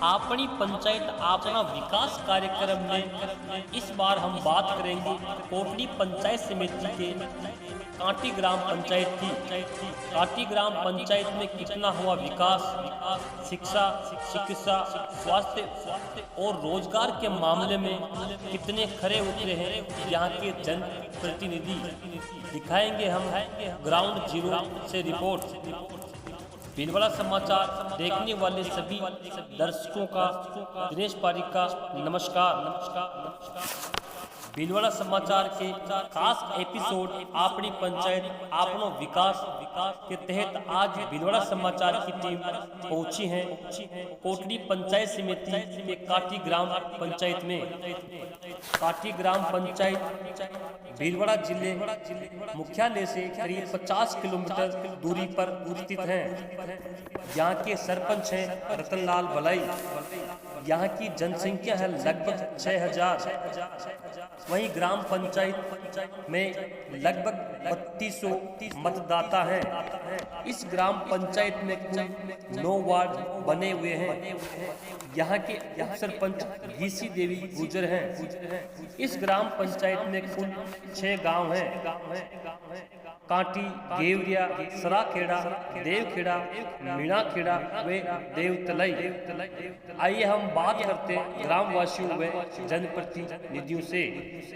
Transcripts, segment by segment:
अपनी पंचायत अपना विकास कार्यक्रम में इस बार हम बात करेंगे कोटली पंचायत समिति के कांटी ग्राम पंचायत की। कांटी ग्राम पंचायत में कितना हुआ विकास, शिक्षा, चिकित्सा, स्वास्थ्य और रोजगार के मामले में कितने खरे उतरे हैं यहाँ के जनप्रतिनिधि, दिखाएंगे हम ग्राउंड जीरो से रिपोर्ट। भीलवाड़ा समाचार देखने वाले सभी दर्शकों का दिनेश पारिक का नमस्कार। भीलवाड़ा समाचार के खास एपिसोड अपनी पंचायत अपनो विकास के तहत आज भीलवाड़ा समाचार की टीम पहुंची है कोटली पंचायत समिति के काटी ग्राम पंचायत में। काटी ग्राम पंचायत भीलवाड़ा जिले मुख्यालय से करीब 50 किलोमीटर दूरी पर स्थित है। यहाँ के सरपंच हैं रतनलाल भलाई। यहाँ की जनसंख्या है लगभग 6000। वहीं ग्राम पंचायत में लगभग 3200 मतदाता हैं। इस ग्राम पंचायत में कुल 9 वार्ड बने हुए हैं। यहाँ के उप सरपंच घीसी देवी गुजर हैं। इस ग्राम पंचायत में कुल 6 गांव हैं। कांटी, गेवरिया, सराखेड़ा, देवखेड़ा, मीणाखेड़ा व देवतलई। आइए हम बात करते हैं ग्रामवासियों व जनप्रतिनिधियों से।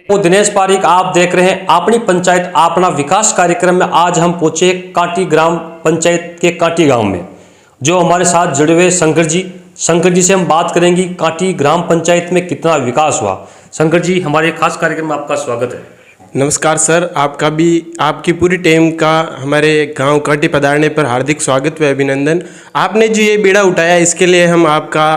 तो दिनेश पारिक आप देख रहे हैं अपनी पंचायत अपना विकास कार्यक्रम में। आज हम पहुंचे कांटी ग्राम पंचायत के कांटी गांव में, जो हमारे साथ जुड़े हुए शंकर जी से हम बात करेंगे कांटी ग्राम पंचायत में कितना विकास हुआ। शंकर जी, हमारे खास कार्यक्रम में आपका स्वागत है। नमस्कार सर, आपका भी आपकी पूरी टीम का हमारे गांव कांटी पधारने पर हार्दिक स्वागत व अभिनंदन। आपने जो ये बीड़ा उठाया इसके लिए हम आपका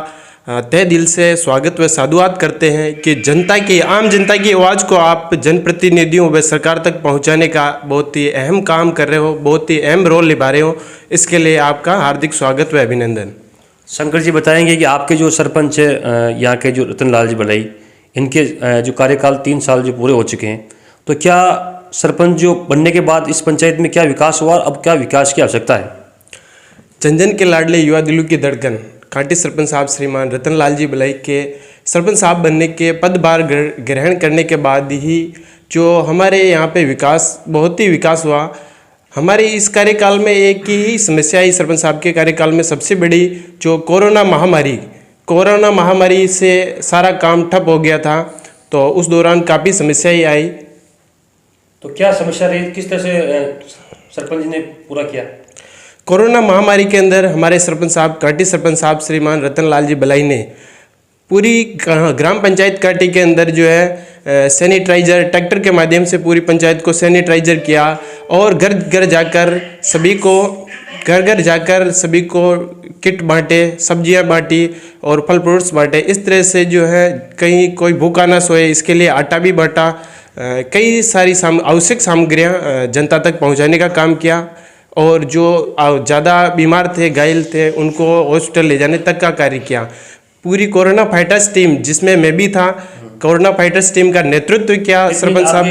तहे दिल से स्वागत व साधुवाद करते हैं कि आम जनता की आवाज़ को आप जनप्रतिनिधियों व सरकार तक पहुंचाने का बहुत ही अहम काम कर रहे हो, बहुत ही अहम रोल निभा रहे हो। इसके लिए आपका हार्दिक स्वागत व अभिनंदन। शंकर जी बताएंगे कि आपके जो सरपंच है यहाँ के जो रतनलाल जी भलाई, इनके जो कार्यकाल 3 साल जो पूरे हो चुके हैं, तो क्या सरपंच जो बनने के बाद इस पंचायत में क्या विकास हुआ और अब क्या विकास की आवश्यकता है? जन जन के लाडले युवा दिलों की धड़कन कांटी सरपंच साहब श्रीमान रतनलाल जी भलाई के सरपंच साहब बनने के पदभार ग्रहण करने के बाद ही जो हमारे यहाँ पे बहुत ही विकास हुआ। हमारे इस कार्यकाल में एक ही समस्या आई सरपंच साहब के कार्यकाल में, सबसे बड़ी जो कोरोना महामारी से सारा काम ठप हो गया था। तो उस दौरान काफ़ी समस्याएं आई। तो क्या समस्या रही, किस तरह से सरपंच जी ने पूरा किया? कोरोना महामारी के अंदर हमारे सरपंच साहब कांटी सरपंच साहब श्रीमान रतनलाल जी भलाई ने पूरी ग्राम पंचायत कांटी के अंदर जो है सैनिटाइजर ट्रैक्टर के माध्यम से पूरी पंचायत को सैनिटाइजर किया और घर घर जाकर सभी को किट बांटे, सब्जियां बांटी और फल फ्रूट्स बांटे। इस तरह से जो है कहीं कोई भूखा ना सोए, इसके लिए आटा भी बांटा। कई सारी आवश्यक सामग्रियां जनता तक पहुंचाने का काम किया और जो ज़्यादा बीमार थे, घायल थे, उनको हॉस्पिटल ले जाने तक का कार्य किया। पूरी कोरोना फाइटर्स टीम, जिसमें मैं भी था, कोरोना फाइटर्स टीम का नेतृत्व किया सरपंच साहब।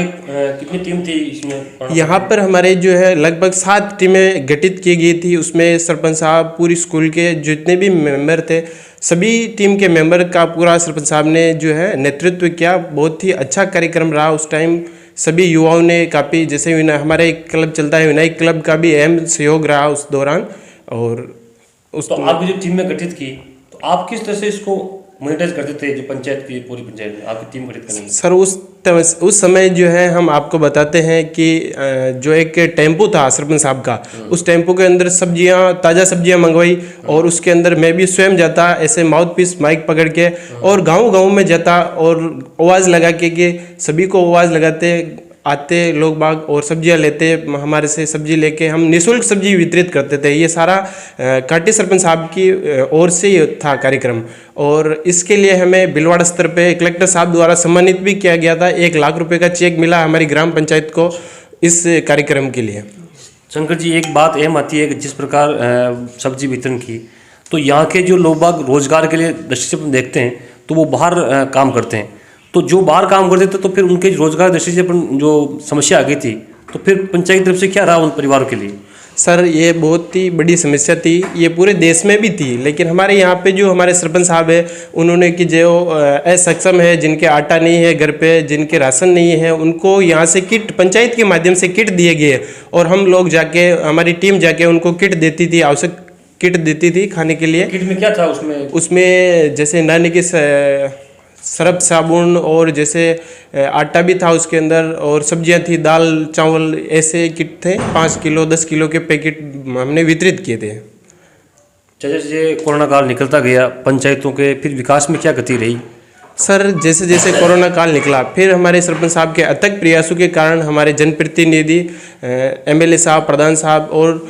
कितनी टीम थी इसमें? यहाँ पर हमारे जो है लगभग 7 टीमें गठित की गई थी। उसमें सरपंच साहब, पूरी स्कूल के जितने भी मेंबर थे, सभी टीम के मेंबर का पूरा सरपंच साहब ने जो है नेतृत्व किया। बहुत ही अच्छा कार्यक्रम रहा उस टाइम। सभी युवाओं ने काफ़ी, जैसे हमारे एक क्लब चलता है विनायक क्लब, का भी अहम सहयोग रहा उस दौरान। और तो आपकी जो टीम में गठित की, तो आप किस तरह से इसको मोनिटाइज करते थे? जो पंचायत की पूरी पंचायत में आपकी टीम गठित करनी? सर उस समय जो है हम आपको बताते हैं कि जो एक टेम्पो था सरपंच साहब का, उस टेम्पो के अंदर ताज़ा सब्जियां मंगवाई और उसके अंदर मैं भी स्वयं जाता ऐसे माउथपीस माइक पकड़ के और गांव में जाता और आवाज़ लगा के सभी को आवाज़ लगाते आते लोग बाग और सब्जियां लेते, हमारे से सब्जी लेके हम निःशुल्क सब्जी वितरित करते थे। ये सारा कांटी सरपंच साहब की ओर से ही था कार्यक्रम। और इसके लिए हमें भीलवाड़ा स्तर पे कलेक्टर साहब द्वारा सम्मानित भी किया गया था। 1 लाख रुपए का चेक मिला हमारी ग्राम पंचायत को इस कार्यक्रम के लिए। शंकर जी, एक बात अहम आती है कि जिस प्रकार सब्जी वितरण की, तो यहाँ के जो लोग बाग रोजगार के लिए दृष्टि से देखते हैं तो वो बाहर काम करते हैं। तो जो बाहर काम करते थे तो फिर उनके रोजगार दृष्टि से जो समस्या आ गई थी, तो फिर पंचायत तरफ से क्या रहा उन परिवारों के लिए? सर ये बहुत ही बड़ी समस्या थी, ये पूरे देश में भी थी, लेकिन हमारे यहाँ पे जो हमारे सरपंच साहब है उन्होंने कि जो असक्षम है, जिनके आटा नहीं है घर पे, जिनके राशन नहीं है, उनको यहाँ से किट पंचायत के माध्यम से किट दिए गए और हम लोग जाके, हमारी टीम जाके उनको किट देती थी, आवश्यक किट देती थी खाने के लिए। किट में क्या था उसमें? उसमें जैसे नहाने की सर्फ साबुन और जैसे आटा भी था उसके अंदर, और सब्जियां थी, दाल चावल, ऐसे किट थे। 5 किलो 10 किलो के पैकेट हमने वितरित किए थे। जैसे कोरोना काल निकलता गया, पंचायतों के फिर विकास में क्या गति रही? सर जैसे जैसे कोरोना काल निकला, फिर हमारे सरपंच साहब के अथक प्रयासों के कारण हमारे जनप्रतिनिधि एमएलए साहब, प्रधान साहब और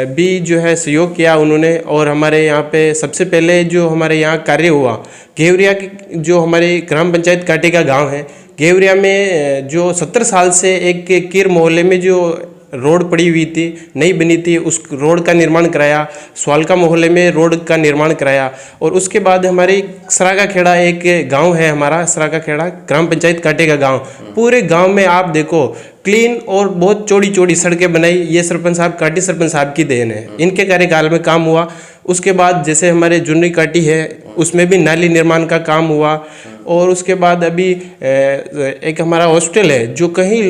भी जो है सहयोग किया उन्होंने। और हमारे यहाँ पे सबसे पहले जो हमारे यहाँ कार्य हुआ, घेवरिया की जो हमारे ग्राम पंचायत काटी का गाँव है, घेवरिया में जो 70 साल से एक कीर मोहल्ले में जो रोड पड़ी हुई थी, नहीं बनी थी, उस रोड का निर्माण कराया। स्वालका मोहल्ले में रोड का निर्माण कराया। और उसके बाद हमारे सरागा खेड़ा एक गांव है हमारा, सरागा खेड़ा ग्राम पंचायत काटे का गांव, पूरे गांव में आप देखो क्लीन और बहुत चौड़ी चौड़ी सड़कें बनाई। ये सरपंच साहब, काटी सरपंच साहब की देन है, इनके कार्यकाल में काम हुआ। उसके बाद जैसे हमारे जुन्नी काटी है, उसमें भी नाली निर्माण का काम हुआ। और उसके बाद अभी एक हमारा हॉस्टल है जो कहीं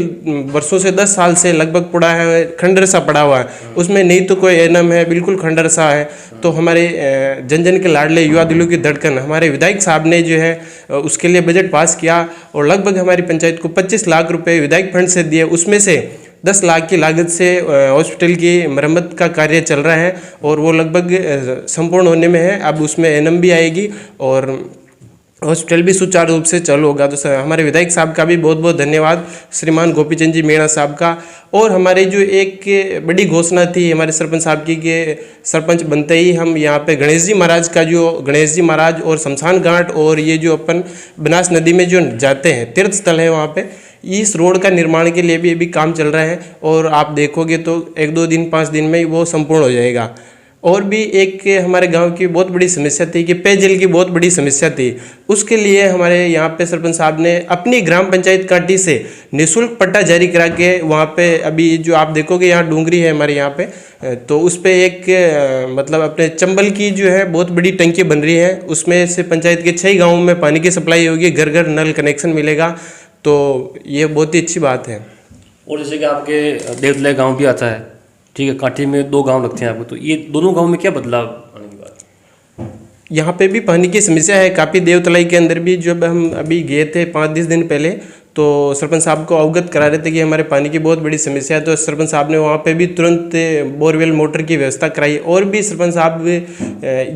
वर्षों से 10 साल से लगभग पड़ा है, खंडर सा पड़ा हुआ है, उसमें नहीं तो कोई एनम है, बिल्कुल खंडर सा है। तो हमारे जन जन के लाडले युवा दिलों की धड़कन हमारे विधायक साहब ने जो है उसके लिए बजट पास किया और लगभग हमारी पंचायत को 25 लाख रुपए विधायक फंड से दिए। उसमें से 10 लाख की लागत से हॉस्पिटल की मरम्मत का कार्य चल रहा है और वो लगभग संपूर्ण होने में है। अब उसमें एनम भी आएगी और हॉस्पिटल भी सुचारू रूप से चालू होगा। तो हमारे विधायक साहब का भी बहुत बहुत धन्यवाद, श्रीमान गोपीचंद जी मीणा साहब का। और हमारी जो एक बड़ी घोषणा थी हमारे सरपंच साहब की कि सरपंच बनते ही हम यहाँ पे गणेश जी महाराज का, जो गणेश जी महाराज और शमशान घाट और ये जो अपन बनास नदी में जो जाते हैं तीर्थ स्थल है, वहाँ पे इस रोड का निर्माण के लिए भी अभी काम चल रहा है। और आप देखोगे तो 1-2 दिन 5 दिन में वो संपूर्ण हो जाएगा। और भी एक हमारे गांव की बहुत बड़ी समस्या थी कि पेयजल की बहुत बड़ी समस्या थी। उसके लिए हमारे यहाँ पे सरपंच साहब ने अपनी ग्राम पंचायत काटी से निःशुल्क पट्टा जारी करा के वहाँ पे अभी जो आप देखोगे यहाँ डूंगरी है हमारे यहाँ पे, तो उस पे एक मतलब अपने चंबल की जो है बहुत बड़ी टंकी बन रही है। उसमें से पंचायत के 6 गाँवों में पानी की सप्लाई होगी, घर घर नल कनेक्शन मिलेगा। तो ये बहुत ही अच्छी बात है। और जैसे कि आपके देवतलाई गांव भी आता है, ठीक है, काठी में 2 गांव लगते हैं आपको, तो ये दोनों गांव में क्या बदलाव आने की बात? यहाँ पे भी पानी की समस्या है काफ़ी। देवतलाई के अंदर भी जब हम अभी गए थे 5-10 दिन पहले, तो सरपंच साहब को अवगत करा रहे थे कि हमारे पानी की बहुत बड़ी समस्या है। तो सरपंच साहब ने वहाँ पे भी तुरंत बोरवेल मोटर की व्यवस्था कराई। और भी सरपंच साहब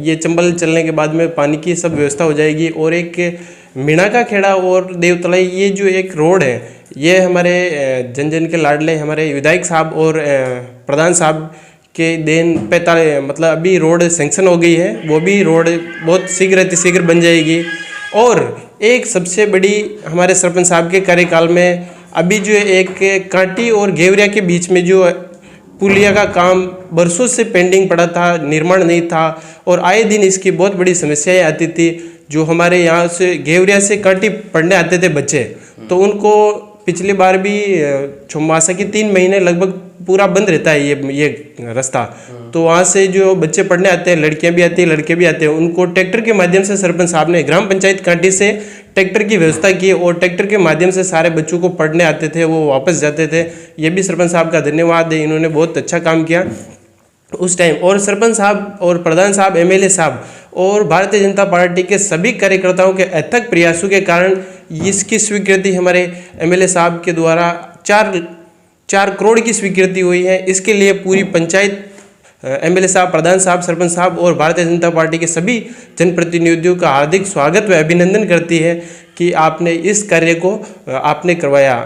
ये चंबल चलने के बाद में पानी की सब व्यवस्था हो जाएगी। और एक मीणा का खेड़ा और देवतलाई, ये जो एक रोड है, ये हमारे जन जन के लाडले हमारे विधायक साहब और प्रधान साहब के देन 45 मतलब अभी रोड सेंक्शन हो गई है। वो भी रोड बहुत शीघ्र बन जाएगी। और एक सबसे बड़ी हमारे सरपंच साहब के कार्यकाल में अभी जो एक कांटी और घेवरिया के बीच में जो पुलिया का काम बरसों से पेंडिंग पड़ा था, निर्माण नहीं था और आए दिन इसकी बहुत बड़ी समस्याएं आती थी। जो हमारे यहाँ से घेवरिया से कांटी पढ़ने आते थे बच्चे, तो उनको पिछली बार भी चौमासा की 3 महीने लगभग पूरा बंद रहता है ये रास्ता। तो वहाँ से जो बच्चे पढ़ने आते हैं, लड़कियाँ भी आती हैं लड़के भी आते हैं, उनको ट्रैक्टर के माध्यम से सरपंच साहब ने ग्राम पंचायत कांटी से ट्रैक्टर की व्यवस्था की और ट्रैक्टर के माध्यम से सारे बच्चों को पढ़ने आते थे, वो वापस जाते थे। ये भी सरपंच साहब का धन्यवाद है, इन्होंने बहुत अच्छा काम किया उस टाइम। और सरपंच साहब और प्रधान साहब, एमएलए साहब और भारतीय जनता पार्टी के सभी कार्यकर्ताओं के अथक प्रयासों के कारण इसकी स्वीकृति हमारे एमएलए साहब के द्वारा 4 करोड़ की स्वीकृति हुई है। इसके लिए पूरी पंचायत, एमएलए साहब, प्रधान साहब, सरपंच साहब और भारतीय जनता पार्टी के सभी जनप्रतिनिधियों का हार्दिक स्वागत व अभिनंदन करती है कि आपने इस कार्य को आपने करवाया।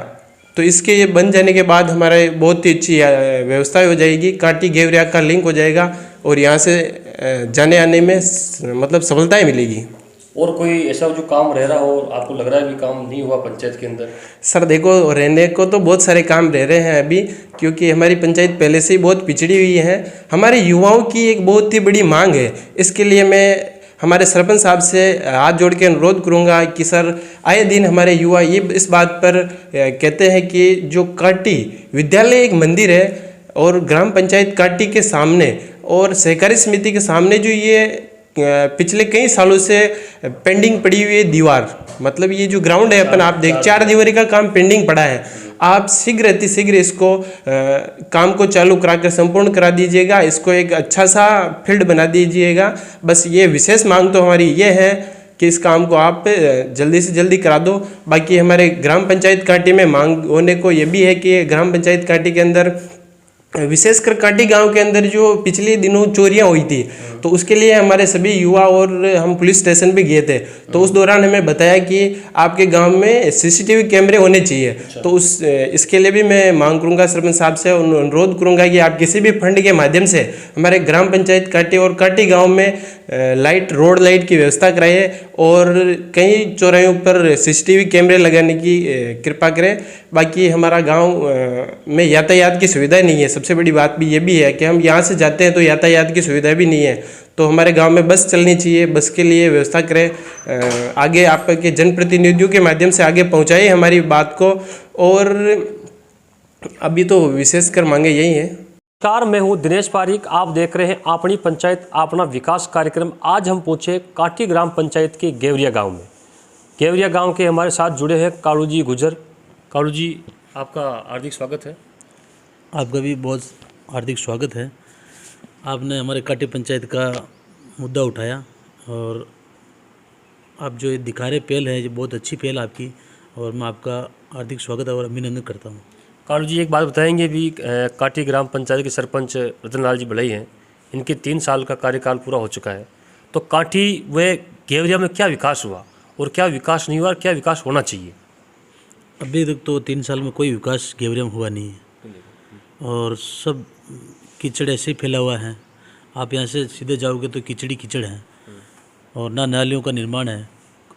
तो इसके ये बन जाने के बाद हमारे बहुत ही अच्छी व्यवस्था हो जाएगी, काटी घेवरिया का लिंक हो जाएगा और यहाँ से जाने आने में मतलब सफलताएं मिलेगी। और कोई ऐसा जो काम रह रहा हो आपको लग रहा है कि काम नहीं हुआ पंचायत के अंदर? सर देखो, रहने को तो बहुत सारे काम रह रहे हैं अभी, क्योंकि हमारी पंचायत पहले से ही बहुत पिछड़ी हुई है। हमारे युवाओं की एक बहुत ही बड़ी मांग है। इसके लिए मैं हमारे सरपंच साहब से हाथ जोड़ के अनुरोध करूंगा कि सर, आए दिन हमारे युवा ये इस बात पर कहते हैं कि जो काटी विद्यालय एक मंदिर है और ग्राम पंचायत काटी के सामने और सहकारी समिति के सामने जो ये पिछले कई सालों से पेंडिंग पड़ी हुई है दीवार, मतलब ये जो ग्राउंड है अपन आप देख 4 दीवारी का काम पेंडिंग पड़ा है, आप शीघ्र अतिशीघ्र इसको काम को चालू कराकर संपूर्ण करा दीजिएगा, इसको एक अच्छा सा फील्ड बना दीजिएगा। बस ये विशेष मांग तो हमारी ये है कि इस काम को आप जल्दी से जल्दी करा दो। बाकी हमारे ग्राम पंचायत काटी में मांग होने को ये भी है कि ग्राम पंचायत काटी के अंदर विशेषकर काटी गांव के अंदर जो पिछले दिनों चोरियां हुई थी, तो उसके लिए हमारे सभी युवा और हम पुलिस स्टेशन भी गए थे, तो उस दौरान हमें बताया कि आपके गांव में सीसीटीवी कैमरे होने चाहिए। तो इसके लिए भी मैं मांग करूंगा सरपंच साहब से, अनुरोध करूंगा कि आप किसी भी फंड के माध्यम से हमारे ग्राम पंचायत काटी और काटी गाँव में रोड लाइट की व्यवस्था कराइए और कई चौराहों पर सीसीटीवी कैमरे लगाने की कृपा करें। बाकी हमारा गांव में यातायात की सुविधा नहीं है, सबसे बड़ी बात भी ये भी है कि हम यहाँ से जाते हैं तो यातायात की सुविधा भी नहीं है, तो हमारे गांव में बस चलनी चाहिए, बस के लिए व्यवस्था करें। आगे आपके जनप्रतिनिधियों के माध्यम से आगे पहुँचाइए हमारी बात को, और अभी तो विशेषकर मांगे यही हैं। नमस्कार, मैं हूं दिनेश पारीक, आप देख रहे हैं अपनी पंचायत अपना विकास कार्यक्रम। आज हम पहुंचे काटी ग्राम पंचायत के गेवरिया गांव में। गेवरिया गांव के हमारे साथ जुड़े हैं कालू जी गुजर। कालू जी, आपका हार्दिक स्वागत है। आपका भी बहुत हार्दिक स्वागत है। आपने हमारे काटी पंचायत का मुद्दा उठाया और आप जो ये दिखा रहे पहल है, ये बहुत अच्छी पहल आपकी, और मैं आपका हार्दिक स्वागत और अभिनंदन करता हूँ। कालू जी, एक बात बताएंगे भी, काटी ग्राम पंचायत के सरपंच रतनलाल जी बढ़ई हैं, इनके 3 साल का कार्यकाल पूरा हो चुका है, तो काटी व गेवरिया में क्या विकास हुआ और क्या विकास नहीं हुआ और क्या विकास होना चाहिए? अभी तक तो 3 साल में कोई विकास गेवरिया में हुआ नहीं है और सब कीचड़ ऐसे ही फैला हुआ है। आप यहाँ से सीधे जाओगे तो कीचड़ी कीचड़ है और ना नालियों का निर्माण है,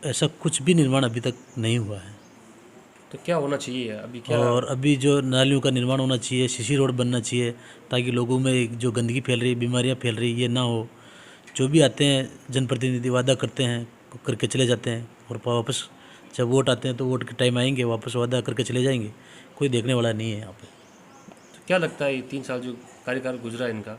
ऐसा कुछ भी निर्माण अभी तक नहीं हुआ है। तो क्या होना चाहिए अभी? क्या और अभी जो नालियों का निर्माण होना चाहिए, सीसी रोड बनना चाहिए, ताकि लोगों में जो गंदगी फैल रही, बीमारियां फैल रही, ये ना हो। जो भी आते हैं जनप्रतिनिधि वादा करते हैं, करके चले जाते हैं, और वापस जब वोट आते हैं तो वोट के टाइम आएंगे, वापस वादा करके चले जाएंगे, कोई देखने वाला नहीं है यहाँ पे। तो क्या लगता है ये 3 साल जो कार्यकाल गुजरा है इनका,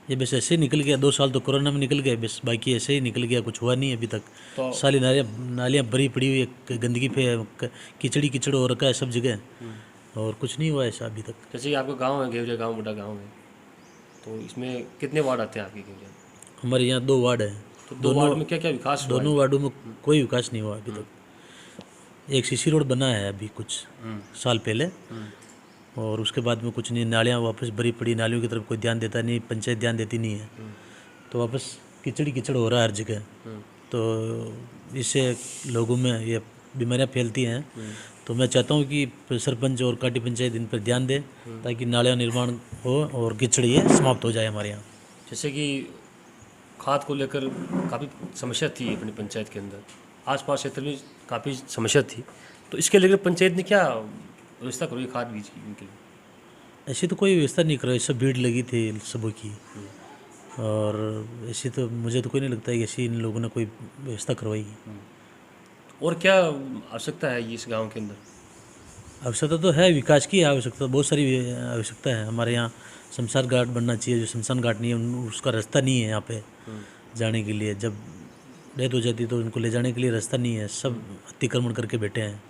ये बस ऐसे ही निकल गया? 2 साल तो कोरोना में निकल गए, बस बाकी ऐसे ही निकल गया, कुछ हुआ नहीं अभी तक। तो सारी नालियाँ भरी पड़ी हुई है, गंदगी पे कीचड़ी कीचड़ हो रखा है सब जगह, और कुछ नहीं हुआ ऐसा अभी तक। जैसे कि आपका गांव है गेवरिया गांव, बड़ा गांव है, तो इसमें कितने वार्ड आते हैं आपके गेवरिया? हमारे यहाँ 2 वार्ड है, तो 2 वार्ड में क्या क्या विकास हुआ? दोनों वार्डों में कोई विकास नहीं हुआ अभी तक। एक सीसी रोड बना है अभी कुछ साल पहले, और उसके बाद में कुछ नहीं। नालियाँ वापस भरी पड़ी, नालियों की तरफ कोई ध्यान देता नहीं, पंचायत ध्यान देती नहीं है, तो वापस कीचड़ कीचड़ हो रहा है हर जगह। तो इससे लोगों में ये बीमारियाँ फैलती हैं। तो मैं चाहता हूँ कि सरपंच और काटी पंचायत इन पर ध्यान दे, ताकि नालियाँ निर्माण हो और कीचड़ ये समाप्त हो जाए हमारे यहाँ। जैसे कि खाद को लेकर काफ़ी समस्या थी अपनी पंचायत के अंदर, आसपास क्षेत्र में काफ़ी समस्या थी, तो इसके लेकर पंचायत ने क्या व्यवस्था करो खाद बीज की इनके लिए? ऐसी तो कोई व्यवस्था नहीं कराई, सब भीड़ लगी थी सबों की, और ऐसी तो मुझे तो कोई नहीं लगता है कि ऐसी इन लोगों ने कोई व्यवस्था करवाई। और क्या आवश्यकता है इस गांव के अंदर? आवश्यकता तो है, विकास की आवश्यकता, बहुत सारी आवश्यकता है। हमारे यहाँ शमशान घाट बनना चाहिए, जो शमशान घाट नहीं है उसका रास्ता नहीं है यहाँ पे जाने के लिए। जब डेथ हो जाती है तो उनको ले जाने के लिए रास्ता नहीं है, सब अतिक्रमण करके बैठे हैं।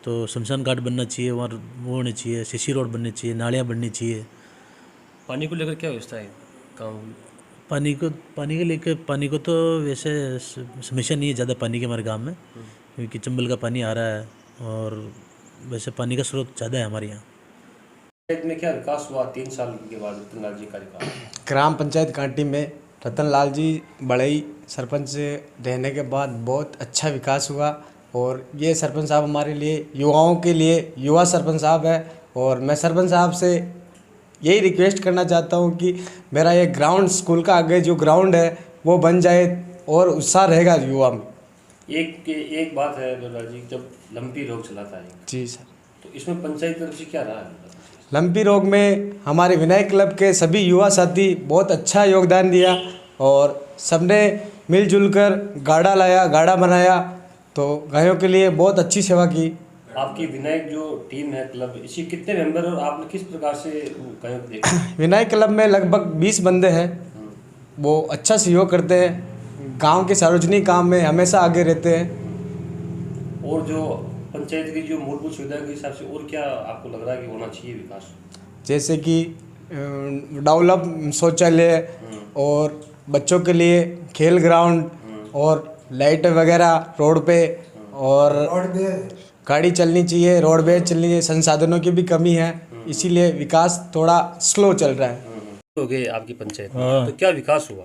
तो शमशान घाट बनना चाहिए, वहाँ वो होने चाहिए, सीसी रोड बनने चाहिए, नालियाँ बननी चाहिए। पानी को लेकर क्या व्यवस्था है गाँव? पानी को तो वैसे समस्या नहीं है ज़्यादा पानी के हमारे गांव में, क्योंकि चंबल का पानी आ रहा है और वैसे पानी का स्रोत ज़्यादा है हमारे यहाँ। पंचायत में क्या विकास हुआ 3 साल के बाद रतनलाल जी कार्यकाल? ग्राम पंचायत कांटी में रतनलाल जी बढ़ई सरपंच रहने के बाद बहुत अच्छा विकास हुआ, और ये सरपंच साहब हमारे लिए, युवाओं के लिए युवा सरपंच साहब है। और मैं सरपंच साहब से यही रिक्वेस्ट करना चाहता हूँ कि मेरा ये ग्राउंड, स्कूल का आगे जो ग्राउंड है वो बन जाए और उत्साह रहेगा युवा में। एक बात है रतनलाल जी, जब लंपी रोग चला था जी सर, तो इसमें पंचायत तरफ से क्या रहा है? लंपी रोग में हमारे विनायक क्लब के सभी युवा साथी बहुत अच्छा योगदान दिया, और सबने मिलजुल कर गाड़ा लाया, गाड़ा बनाया, तो गायों के लिए बहुत अच्छी सेवा की। आपकी विनायक जो टीम है क्लब, इसी कितने मेंबर और आपने किस प्रकार से कहीं को देखा? विनायक क्लब में लगभग 20 बंदे हैं। वो अच्छा सहयोग करते हैं, गांव के सार्वजनिक काम में हमेशा आगे रहते हैं। और जो पंचायत की जो मूलभूत सुविधा के हिसाब से और क्या आपको लग रहा है कि होना चाहिए विकास? जैसे कि डेवलप शौचालय और बच्चों के लिए खेल ग्राउंड और लाइट वगैरह रोड पे, और गाड़ी चलनी चाहिए, रोडवेज चलनी चाहिए। संसाधनों की भी कमी है, इसीलिए विकास थोड़ा स्लो चल रहा है। हो गए आपकी पंचायत में, हाँ। तो क्या विकास हुआ?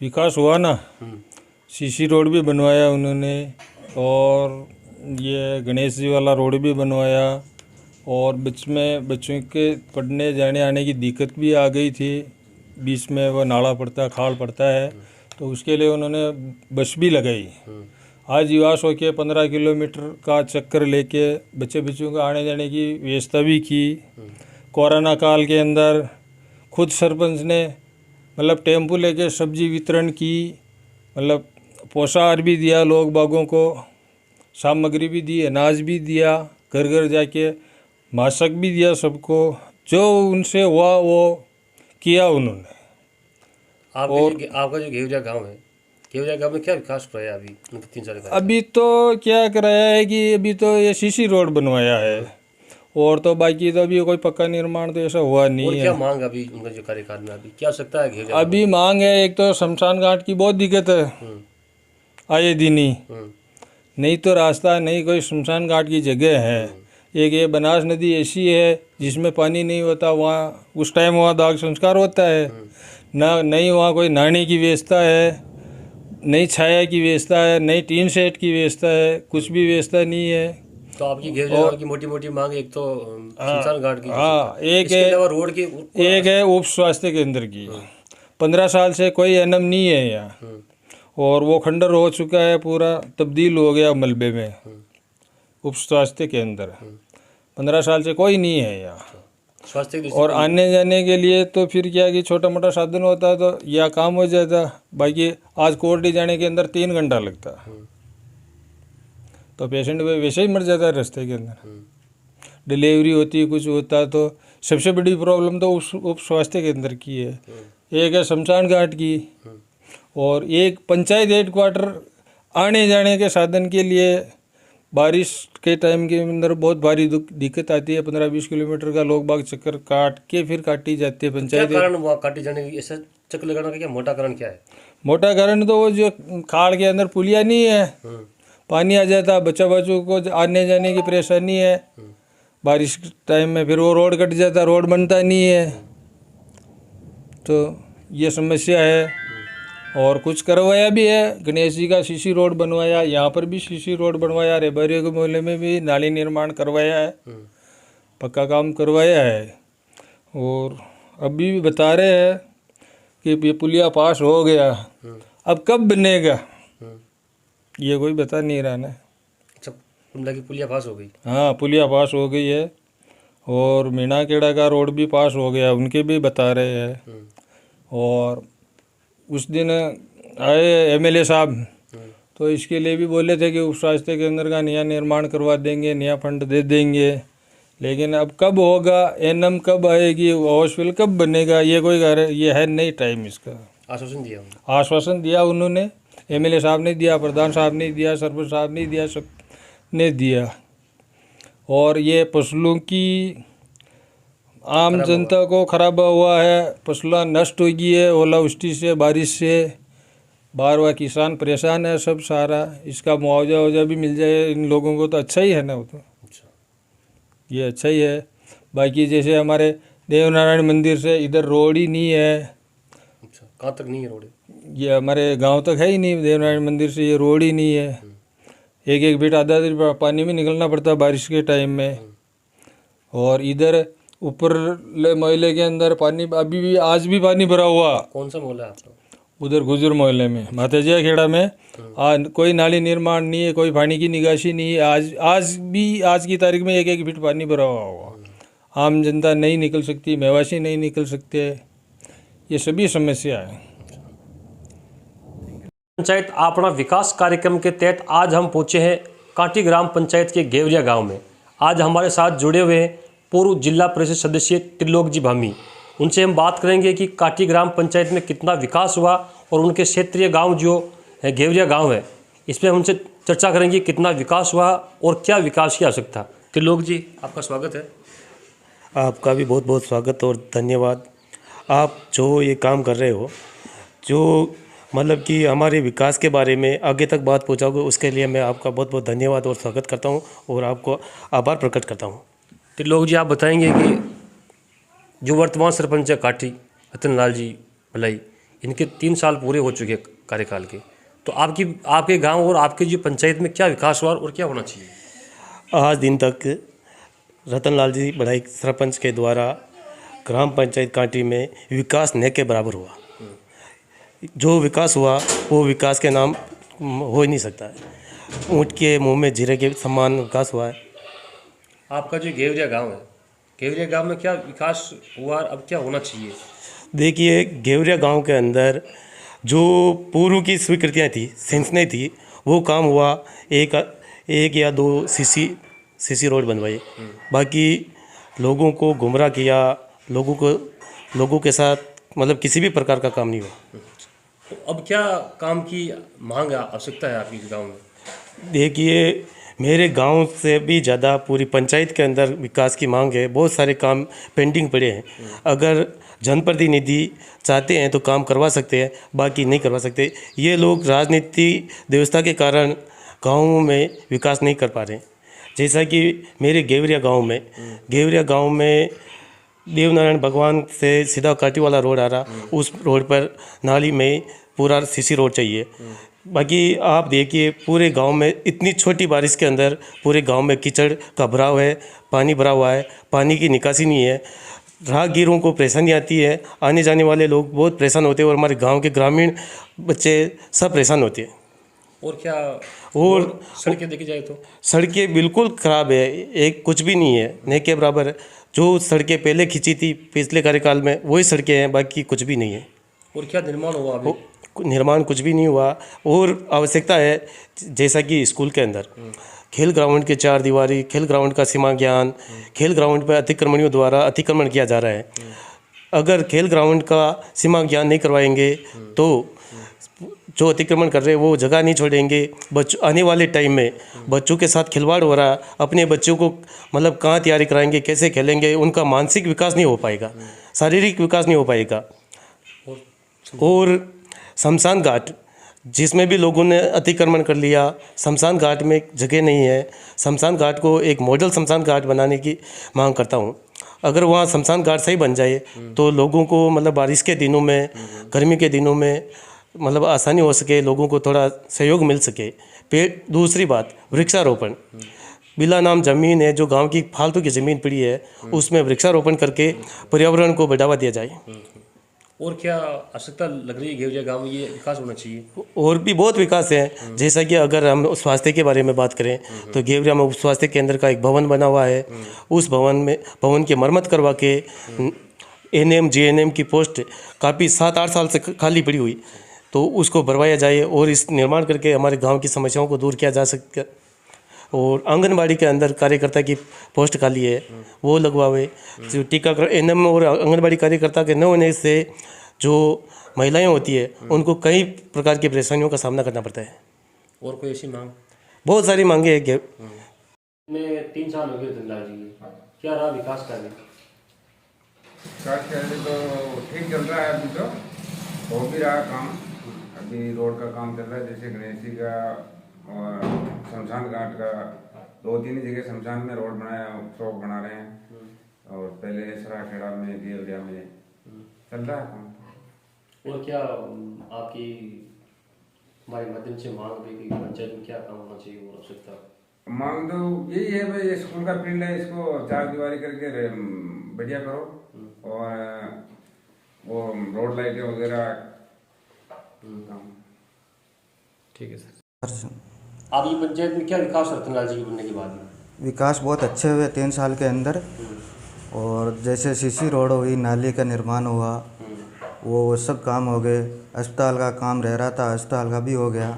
विकास हुआ ना, सीसी रोड भी बनवाया उन्होंने, और ये गणेश जी वाला रोड भी बनवाया, और बीच में बच्चों के पढ़ने जाने आने की दिक्कत भी आ गई थी। बीच में वो नाला पड़ता है, खाल पड़ता है, तो उसके लिए उन्होंने बस भी लगाई। आज युवास होके 15 किलोमीटर का चक्कर लेके बच्चों को आने जाने की व्यवस्था भी की। कोरोना काल के अंदर खुद सरपंच ने मतलब टेम्पो लेके सब्जी वितरण की, मतलब पोषाहार भी दिया, लोग बागों को सामग्री भी दी, अनाज भी दिया, घर घर जाके मास्क भी दिया सबको। जो उनसे हुआ वो किया उन्होंने। आपका जो घेवजा गांव है, घेवजा गांव में क्या विकास हुआ है अभी 3 साल का? अभी तो क्या कराया है कि अभी तो ये सीसी रोड बनवाया है, और तो बाकी तो अभी कोई पक्का निर्माण तो ऐसा हुआ और नहीं क्या है। मांग अभी उनका जो कार्यकाल में अभी क्या सकता है घेवजा? अभी मांग है, एक तो शमशान घाट की बहुत दिक्कत है आए दिन ही, नहीं तो रास्ता नहीं, कोई शमशान घाट की जगह है। एक ये बनास नदी ऐसी है जिसमें पानी नहीं होता, वहाँ उस टाइम वहाँ दाग संस्कार होता है ना, नहीं वहाँ कोई नहाने की व्यवस्था है, नहीं छाया की व्यवस्था है, नहीं टीन सेट की व्यवस्था है, कुछ भी व्यवस्था नहीं है। तो आपकी घेवजा गांव की मोटी मोटी मांग एक तो शमशान घाट की, हाँ, एक इसके है, अलावा रोड की एक है उप स्वास्थ्य केंद्र की। 15 साल से कोई एनएम नहीं है यहाँ, और वो खंडर हो चुका है, पूरा तब्दील हो गया मलबे में। उप स्वास्थ्य केंद्र 15 साल से कोई नहीं है यहाँ। स्वास्थ्य की और आने जाने के लिए तो फिर क्या कि छोटा मोटा साधन होता तो या काम हो जाता, बाकी आज कोर्ट जाने के अंदर 3 घंटा लगता, तो पेशेंट वैसे ही मर जाता है रास्ते के अंदर। डिलीवरी होती कुछ होता तो सबसे बड़ी प्रॉब्लम तो उप स्वास्थ्य केंद्र की है। एक है शमशान घाट की, और एक पंचायत हेडक्वार्टर आने जाने के साधन के लिए बारिश के टाइम के अंदर बहुत भारी दिक्कत आती है। 15-20 किलोमीटर का लोग बाग चक्कर काट के फिर काटी जाती है क्या पंचायत। कारण हुआ काटी जाने की, ऐसा चक्कर लगाने का क्या मोटा कारण क्या है? मोटा कारण तो वो जो खाड़ के अंदर पुलिया नहीं है, पानी आ जाता, बच्चों को आने जाने की परेशानी है। बारिश के टाइम में फिर वो रोड कट जाता, रोड बनता नहीं है, तो ये समस्या है। और कुछ करवाया भी है, गणेश जी का सीसी रोड बनवाया, यहाँ पर भी सीसी रोड बनवाया, रेबारिया के मोहल्ले में भी नाली निर्माण करवाया है, पक्का काम करवाया है। और अभी भी बता रहे हैं कि ये पुलिया पास हो गया, अब कब बनेगा ये कोई बता नहीं रहा ना। अच्छा, कुंडला की पुलिया पास हो गई? हाँ, पुलिया पास हो गई है, और मीणा केड़ा का रोड भी पास हो गया, उनके भी बता रहे हैं। और उस दिन आए एमएलए साहब, तो इसके लिए भी बोले थे कि उप स्वास्थ्य केंद्र का नया निर्माण करवा देंगे, नया फंड दे देंगे, लेकिन अब कब होगा, एनएम कब आएगी, हॉस्पिटल कब बनेगा, ये कोई ये है नहीं टाइम इसका। आश्वासन दिया उन्होंने? आश्वासन दिया उन्होंने, एमएलए साहब ने दिया, प्रधान साहब ने दिया, सरपंच साहब ने दिया, सब ने दिया। और ये फसलों की आम जनता को खराबा हुआ है, फसलें नष्ट हो गई है ओलावृष्टि से, बारिश से, बार बार किसान परेशान है सब सारा। इसका मुआवजा भी मिल जाए इन लोगों को तो अच्छा ही है ना, वो तो ये अच्छा ही है। बाकी जैसे हमारे देवनारायण मंदिर से इधर रोड ही नहीं है। अच्छा, कहाँ तक नहीं है रोड? ये हमारे गांव तक है ही नहीं, देवनारायण मंदिर से ये रोड ही नहीं है। एक फीट आधा दिन पानी में निकलना पड़ता है बारिश के टाइम में। और इधर ऊपर मोहल्ले के अंदर पानी अभी भी आज भी पानी भरा हुआ। कौन सा मोहल्ला है आपका? उधर गुजर मोहल्ले में मातेजिया खेड़ा में कोई नाली निर्माण नहीं है, कोई पानी की निकासी नहीं है। आज की तारीख में एक फीट पानी भरा हुआ। आम जनता नहीं निकल सकती, मेवासी नहीं निकल सकते, ये सभी समस्या है। पंचायत अपना विकास कार्यक्रम के तहत आज हम पहुंचे हैं कांटी ग्राम पंचायत के घेवरिया गांव में। आज हमारे साथ जुड़े हुए हैं पूर्व जिला परिषद सदस्य त्रिलोक जी भामी। उनसे हम बात करेंगे कि काटी ग्राम पंचायत में कितना विकास हुआ और उनके क्षेत्रीय गांव जो है गेवरिया गांव है, इसमें हम उनसे चर्चा करेंगे कितना विकास हुआ और क्या विकास की आवश्यकता। त्रिलोक जी, आपका स्वागत है। आपका भी बहुत बहुत स्वागत और धन्यवाद। आप जो ये काम कर रहे हो, जो मतलब कि हमारे विकास के बारे में आगे तक बात पहुंचाओगे, उसके लिए मैं आपका बहुत बहुत धन्यवाद और स्वागत करता हूं और आपको आभार प्रकट करता हूं। त्रिलोक जी, आप बताएंगे कि जो वर्तमान सरपंच है काटी रतन लाल जी भलाई, इनके 3 साल पूरे हो चुके कार्यकाल के, तो आपके गांव और आपके जो पंचायत में क्या विकास हुआ और क्या होना चाहिए? आज दिन तक रतन लाल जी बढ़ाई सरपंच के द्वारा ग्राम पंचायत कांटी में विकास न के बराबर हुआ। जो विकास हुआ वो विकास के नाम हो ही नहीं सकता है। ऊँट के मुंह में जीरे के समान विकास हुआ है। आपका जो गेवरिया गांव है, गेवरिया गांव में क्या विकास हुआ और अब क्या होना चाहिए? देखिए, गेवरिया गांव के अंदर जो पूर्व की स्वीकृतियाँ थी, सेंसने थी, वो काम हुआ। एक या 2 सीसी रोड बनवाए, बाकी लोगों को गुमराह किया, लोगों के साथ मतलब किसी भी प्रकार का काम नहीं हुआ। तो अब क्या काम की मांग आवश्यकता है आपके गांव में? देखिए, मेरे गांव से भी ज़्यादा पूरी पंचायत के अंदर विकास की मांग है। बहुत सारे काम पेंडिंग पड़े हैं। अगर जनप्रतिनिधि चाहते हैं तो काम करवा सकते हैं, बाकी नहीं करवा सकते। ये लोग राजनीति व्यवस्था के कारण गाँव में विकास नहीं कर पा रहे हैं। जैसा कि मेरे गेवरिया गांव में देवनारायण भगवान से सीधा काटी वाला रोड आ रहा, उस रोड पर नाली में पूरा सीसी रोड चाहिए। बाकी आप देखिए, पूरे गांव में इतनी छोटी बारिश के अंदर पूरे गांव में कीचड़ का भराव है, पानी भरा हुआ है, पानी की निकासी नहीं है। राहगीरों को परेशानी आती है, आने जाने वाले लोग बहुत परेशान होते हैं और हमारे गांव के ग्रामीण बच्चे सब परेशान होते हैं। और क्या? और सड़कें देखी जाए तो सड़कें बिल्कुल ख़राब है, एक कुछ भी नहीं है, नहीं के बराबर है। जो सड़कें पहले खींची थी पिछले कार्यकाल में वही सड़कें हैं, बाकी कुछ भी नहीं है। और क्या निर्माण हुआ अभी? निर्माण कुछ भी नहीं हुआ। और आवश्यकता है, जैसा कि स्कूल के अंदर खेल ग्राउंड के 4 दीवारी, खेल ग्राउंड का सीमा ज्ञान, खेल ग्राउंड पर अतिक्रमणियों द्वारा अतिक्रमण किया जा रहा है। अगर खेल ग्राउंड का सीमा ज्ञान नहीं करवाएंगे तो जो अतिक्रमण कर रहे हैं वो जगह नहीं छोड़ेंगे। आने वाले टाइम में बच्चों के साथ खिलवाड़ हो रहा है। अपने बच्चों को मतलब कहाँ तैयारी कराएंगे, कैसे खेलेंगे, उनका मानसिक विकास नहीं हो पाएगा, शारीरिक विकास नहीं हो पाएगा। और शमशान घाट, जिसमें भी लोगों ने अतिक्रमण कर लिया, शमशान घाट में जगह नहीं है। शमशान घाट को एक मॉडल शमशान घाट बनाने की मांग करता हूँ। अगर वहाँ शमशान घाट सही बन जाए तो लोगों को मतलब बारिश के दिनों में, गर्मी के दिनों में मतलब आसानी हो सके, लोगों को थोड़ा सहयोग मिल सके। दूसरी बात, वृक्षारोपण। बिला नाम ज़मीन है जो गांव की फालतू की ज़मीन पड़ी है, उसमें वृक्षारोपण करके पर्यावरण को बढ़ावा दिया जाए। और क्या आवश्यकता लग रही है गेवरिया गांव में? ये विकास होना चाहिए। और भी बहुत विकास है। जैसा कि अगर हम स्वास्थ्य के बारे में बात करें तो गेवरिया में उप स्वास्थ्य केंद्र का एक भवन बना हुआ है। उस भवन की मरम्मत करवा के एनएम जीएनएम की पोस्ट काफ़ी 7-8 साल से खाली पड़ी हुई, तो उसको भरवाया जाए और इस निर्माण करके हमारे गांव की समस्याओं को दूर किया जा सके। और आंगनबाड़ी के अंदर कार्यकर्ता की पोस्ट खाली है, वो लगवावे। जो टीकाकरण एनएम और आंगनबाड़ी कार्यकर्ता के न होने से जो महिलाएं होती है उनको कई प्रकार की परेशानियों का सामना करना पड़ता है। और कोई ऐसी मांग? बहुत सारी मांगे हैं। में 3 साल हो गए धनलाल जी, क्या रहा विकास कार्य? विकास कार्य तो ठीक चल रहा है। अभी तो हो भी रहा काम। अभी रोड का काम चल रहा है, जैसे गणेश जी का और शमशान घाट का 2-3 जगह शमशान में रोड बनाया, चौक बना रहे हैं। और पहले सराखेड़ा में, गेवरिया में चल रहा है काम। और क्या आपकी हमारे माध्यम से मांग भी कि पंचायत में क्या काम होना चाहिए और आवश्यकता? मांग तो यही है भाई, स्कूल का फील्ड है, इसको 4 दीवारी करके बढ़िया करो। और वो रोड लाइटें वगैरह ठीक है सर। आपकी पंचायत में क्या विकास रतनलाल जी के बनने के बाद में? विकास बहुत अच्छे हुए 3 साल के अंदर। और जैसे सीसी रोड हुई, नाली का निर्माण हुआ, वो सब काम हो गए। अस्पताल का काम रह रहा था, अस्पताल का भी हो गया।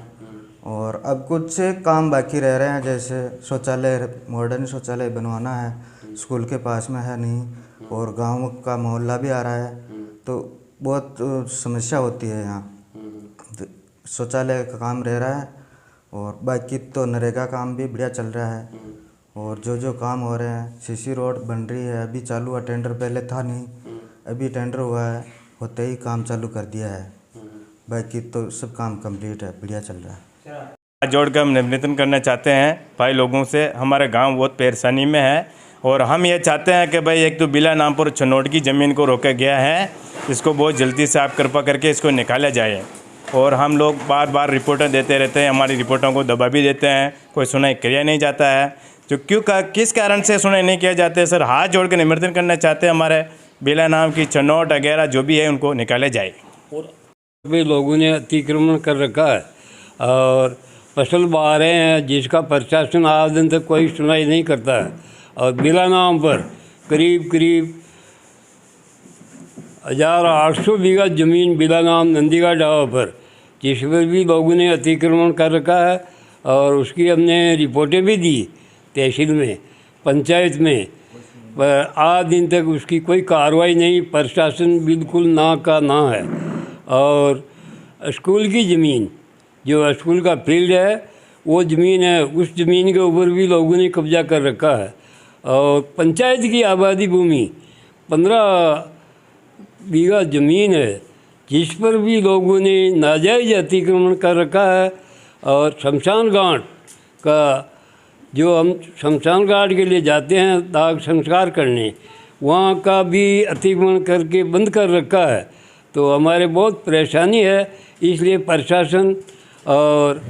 और अब कुछ काम बाकी रह रहे हैं, जैसे शौचालय, मॉडर्न शौचालय बनवाना है, स्कूल के पास में है नहीं, और गांव का मोहल्ला भी आ रहा है, तो बहुत समस्या होती है यहाँ। तो शौचालय का काम रह रहा है, और बाकी तो नरेगा काम भी बढ़िया चल रहा है। और जो काम हो रहे हैं, सीसी रोड बन रही है, अभी चालू हुआ, टेंडर पहले था नहीं, अभी टेंडर हुआ है, होते ही काम चालू कर दिया है। बाकी तो सब काम कंप्लीट है, बढ़िया चल रहा है। हाथ जोड़ कर हम निवेदन करना चाहते हैं भाई लोगों से, हमारा गांव बहुत परेशानी में है, और हम ये चाहते हैं कि भाई एक तो बिला नामपुर छनौट की ज़मीन को रोका गया है, इसको बहुत जल्दी से आप कृपा करके इसको निकाला जाए। और हम लोग बार बार रिपोर्टें देते रहते हैं, हमारी रिपोर्टों को दबा भी देते हैं, कोई सुनाई किया नहीं जाता है। जो किस कारण से सुनाई नहीं किया जाता है सर, हाथ जोड़ कर निवेदन करना चाहते हैं, हमारे बिला नाम की छनौट वगैरह जो भी है उनको निकाले जाए। और भी लोगों ने अतिक्रमण कर रखा है और फसल बहा रहे हैं, जिसका प्रशासन आज दिन तक कोई सुनाई नहीं करता है। और बिला नाम पर करीब 1800 बीघा ज़मीन बिला नाम नंदीगढ़ ढाबा पर, जिस पर भी लोगों ने अतिक्रमण कर रखा है, और उसकी हमने रिपोर्टें भी दी तहसील में, पंचायत में, पर आज दिन तक उसकी कोई कार्रवाई नहीं, प्रशासन बिल्कुल ना का ना है। और स्कूल की ज़मीन, जो स्कूल का फील्ड है वो ज़मीन है, उस ज़मीन के ऊपर भी लोगों ने कब्जा कर रखा है। और पंचायत की आबादी भूमि 15 बीघा ज़मीन है, जिस पर भी लोगों ने नाजायज़ अतिक्रमण कर रखा है। और शमशान घाट का, जो हम शमशान घाट के लिए जाते हैं दाग संस्कार करने, वहाँ का भी अतिक्रमण करके बंद कर रखा है। तो हमारे बहुत परेशानी है, इसलिए प्रशासन और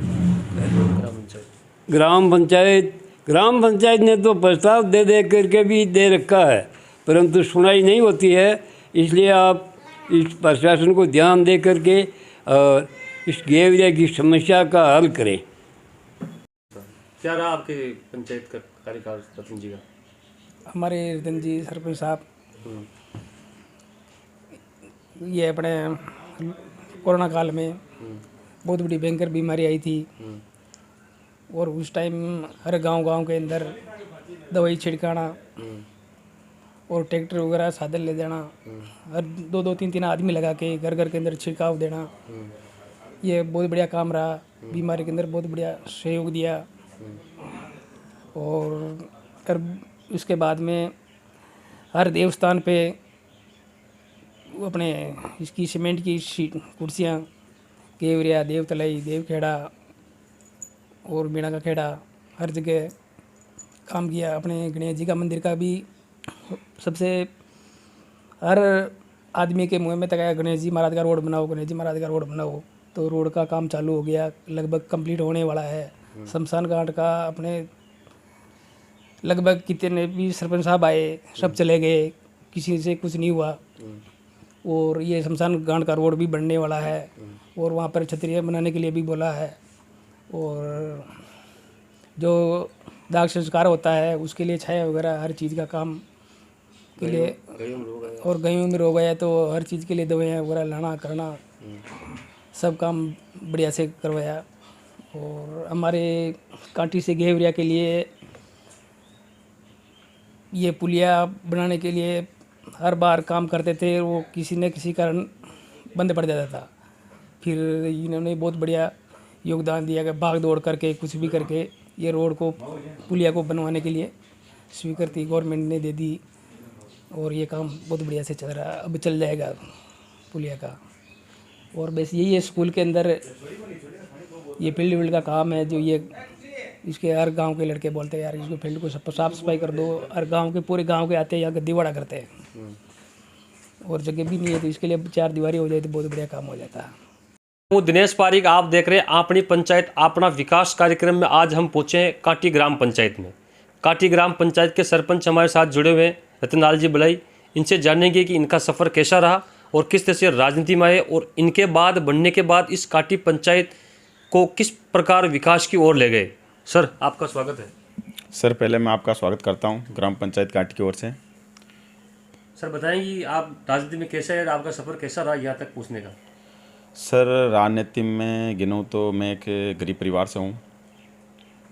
ग्राम पंचायत ने तो प्रस्ताव दे करके भी दे रखा है, परंतु सुनाई नहीं होती है। इसलिए आप इस प्रशासन को ध्यान दे करके और इस घेवरिया की समस्या का हल करें। क्या रहा आपके पंचायत का कार्यकाल रतन जी का? हमारे रतन जी सरपंच साहब, ये अपने कोरोना काल में बहुत बड़ी भयंकर बीमारी आई थी, और उस टाइम हर गांव के अंदर दवाई छिड़काना और ट्रैक्टर वगैरह साधन ले जाना, हर 2-3 आदमी लगा के घर के अंदर छिड़काव देना, ये बहुत बढ़िया काम रहा। बीमारी के अंदर बहुत बढ़िया सहयोग दिया। और उसके बाद में हर देवस्थान पे अपने इसकी सीमेंट की कुर्सियाँ, केवरिया, देवतलाई, देवखेड़ा और बीणा का खेड़ा, हर जगह काम किया। अपने गणेश जी का मंदिर का भी सबसे हर आदमी के मुंह में तक आया, गणेश जी महाराज का रोड बनाओ, गणेश जी महाराज का रोड बनाओ। तो रोड का काम चालू हो गया, लगभग कंप्लीट होने वाला है। शमशान घाट का अपने लगभग कितने भी सरपंच साहब आए, सब चले गए, किसी से कुछ नहीं हुआ। और ये शमशान घाट का रोड भी बनने वाला है, और वहाँ पर छतरियाँ बनाने के लिए भी बोला है। और जो दाग संस्कार होता है उसके लिए छाया वगैरह हर चीज़ का काम के लिए, और गायों में रोग गया तो हर चीज़ के लिए दवाइयाँ वगैरह लाना करना, सब काम बढ़िया से करवाया। और हमारे कांटी से घेवरिया के लिए ये पुलिया बनाने के लिए हर बार काम करते थे, वो किसी न किसी कारण बंद पड़ जाता था। फिर इन्होंने बहुत बढ़िया योगदान दिया कि भाग दौड़ करके कुछ भी करके ये रोड को, पुलिया को बनवाने के लिए स्वीकृति गवर्नमेंट ने दे दी, और ये काम बहुत बढ़िया से चल रहा है। अब चल जाएगा पुलिया का। और बस यही है, स्कूल के अंदर ये फील्ड वील्ड का काम है, जो ये इसके हर गांव के लड़के बोलते हैं यार इसको फील्ड को साफ सफाई कर दो। हर गांव के, पूरे गांव के आते हैं, यहाँ गद्दी बड़ा करते हैं, और जगह भी नहीं है, तो इसके लिए 4 दीवारी हो जाए तो बहुत बढ़िया काम हो जाता है। हूँ दिनेश पारिक, आप देख रहे हैं अपनी पंचायत अपना विकास कार्यक्रम में। आज हम पहुँचे हैं काटी ग्राम पंचायत में। काटी ग्राम पंचायत के सरपंच हमारे साथ जुड़े हुए हैं, रतनलाल जी बलाई। इनसे जानेंगे कि इनका सफ़र कैसा रहा और किस तरह से राजनीति में आए, और इनके बाद बनने के बाद इस काटी पंचायत को किस प्रकार विकास की ओर ले गए। सर, आपका स्वागत है। सर, पहले मैं आपका स्वागत करता हूं ग्राम पंचायत काटी की ओर से। सर बताएंगे आप राजनीति में कैसे है, आपका सफ़र कैसा रहा यहाँ तक पहुँचने का? सर राजनीति में गिनूँ तो मैं एक गरीब परिवार से हूँ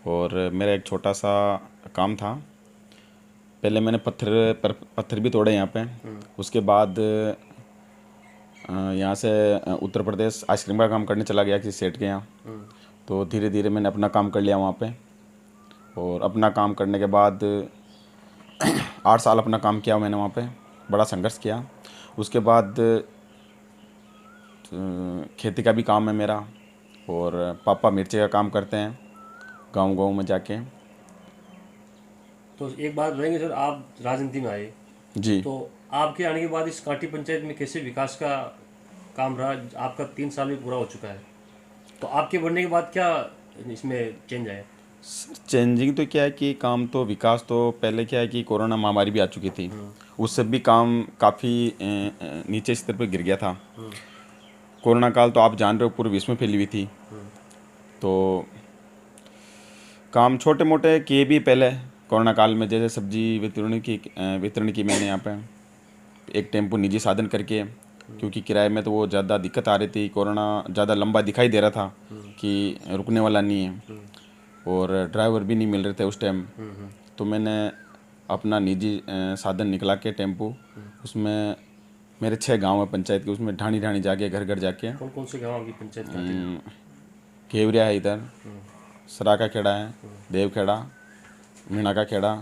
और मेरा एक छोटा सा काम था। पहले मैंने पत्थर भी तोड़े यहाँ पे। उसके बाद यहाँ से उत्तर प्रदेश आइसक्रीम का काम करने चला गया किसी सेठ के यहाँ। तो धीरे धीरे मैंने अपना काम कर लिया वहाँ पे और अपना काम करने के बाद 8 साल अपना काम किया मैंने वहाँ पे, बड़ा संघर्ष किया। उसके बाद खेती का भी काम है मेरा और पापा मिर्ची का काम करते हैं गांव में जाके। तो एक बात बताएंगे सर, आप राजनीति में आए जी, तो आपके आने के बाद इस कांटी पंचायत में कैसे विकास का काम रहा? आपका 3 साल भी पूरा हो चुका है, तो आपके बढ़ने के बाद क्या इसमें चेंज आया? सर चेंजिंग तो क्या है कि काम तो विकास तो पहले क्या है कि कोरोना महामारी भी आ चुकी थी, उससे भी काम काफ़ी नीचे स्तर पर गिर गया था। कोरोना काल तो आप जान रहे हो पूरे विश्व में फैली हुई थी, तो काम छोटे मोटे किए भी पहले कोरोना काल में। जैसे सब्जी वितरण की मैंने यहाँ पे एक टेम्पो निजी साधन करके, क्योंकि किराए में तो वो ज़्यादा दिक्कत आ रही थी। कोरोना ज़्यादा लंबा दिखाई दे रहा था कि रुकने वाला नहीं है और ड्राइवर भी नहीं मिल रहे थे उस टाइम। तो मैंने अपना निजी साधन निकला के टेम्पो, उसमें मेरे 6 गांव है पंचायत के, उसमें ढाणी ढाणी जाके घर घर जाके। कौन कौन से गाँव आपकी पंचायत का? घेवरिया है इधर, सरा का खेड़ा है, देवखेड़ा, मीणा का खेड़ा,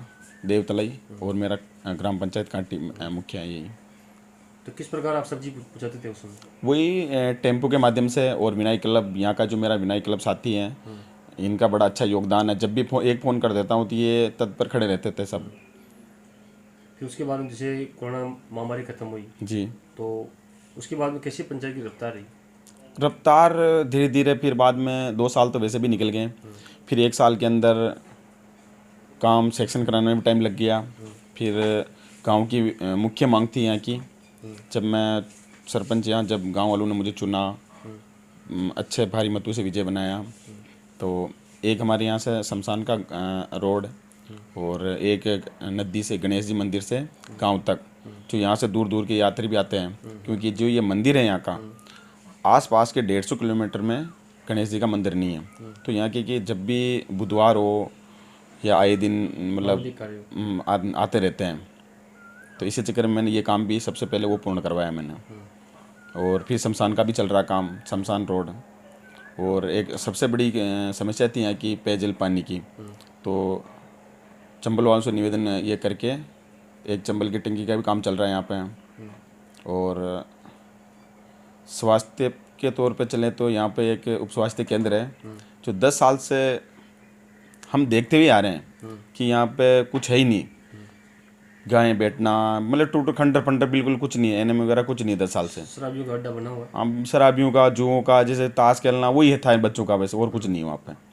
देवतलई और मेरा ग्राम पंचायत कांटी मुखिया है यही। तो किस प्रकार आप सब्जी पहुँचाते थे उस समय? वही टेम्पो के माध्यम से। और विनाई क्लब यहाँ का जो मेरा विनाई क्लब साथी हैं, इनका बड़ा अच्छा योगदान है। जब भी एक फ़ोन कर देता हूँ तो ये तत्पर खड़े रहते थे सब। फिर उसके बाद में जैसे कोरोना महामारी खत्म हुई जी, तो उसके बाद में कैसी पंचायत की रफ्तार रही? रफ्तार धीरे धीरे फिर बाद में 2 साल तो वैसे भी निकल गए। फिर 1 साल के अंदर काम सेक्शन कराने में भी टाइम लग गया। फिर गांव की मुख्य मांग थी यहाँ की, जब मैं सरपंच यहाँ, जब गांव वालों ने मुझे चुना, अच्छे भारी मतों से विजय बनाया, तो एक हमारे यहाँ से शमशान का रोड और एक नदी से गणेश जी मंदिर से गांव तक, जो यहाँ से दूर दूर के यात्री भी आते हैं, क्योंकि जो ये मंदिर है यहाँ का, आसपास के 150 किलोमीटर में गणेश जी का मंदिर नहीं है। तो यहाँ के कि जब भी बुधवार हो या आए दिन मतलब आते रहते हैं। तो इसी चक्कर में मैंने ये काम भी सबसे पहले वो पूर्ण करवाया मैंने। और फिर शमशान का भी चल रहा काम, शमशान रोड। और एक सबसे बड़ी समस्या थी यहाँ की पेयजल पानी की, तो चंबल वालों से निवेदन ये करके एक चंबल की टंकी का भी काम चल रहा है यहाँ पे। और स्वास्थ्य के तौर पे चलें तो यहाँ पे एक उप स्वास्थ्य केंद्र है, जो 10 साल से हम देखते हुए आ रहे हैं कि यहाँ पे कुछ है ही नहीं। गायें बैठना, मतलब टूट खंडर फंडर बिल्कुल कुछ नहीं है, एनएम वगैरह कुछ नहीं है 10 साल से। शराबियों का अड्डा बना हुआ है। हम शराबियों का, जुओं का, जैसे ताश खेलना, वही था बच्चों का, वैसे और कुछ नहीं है वहाँ पे।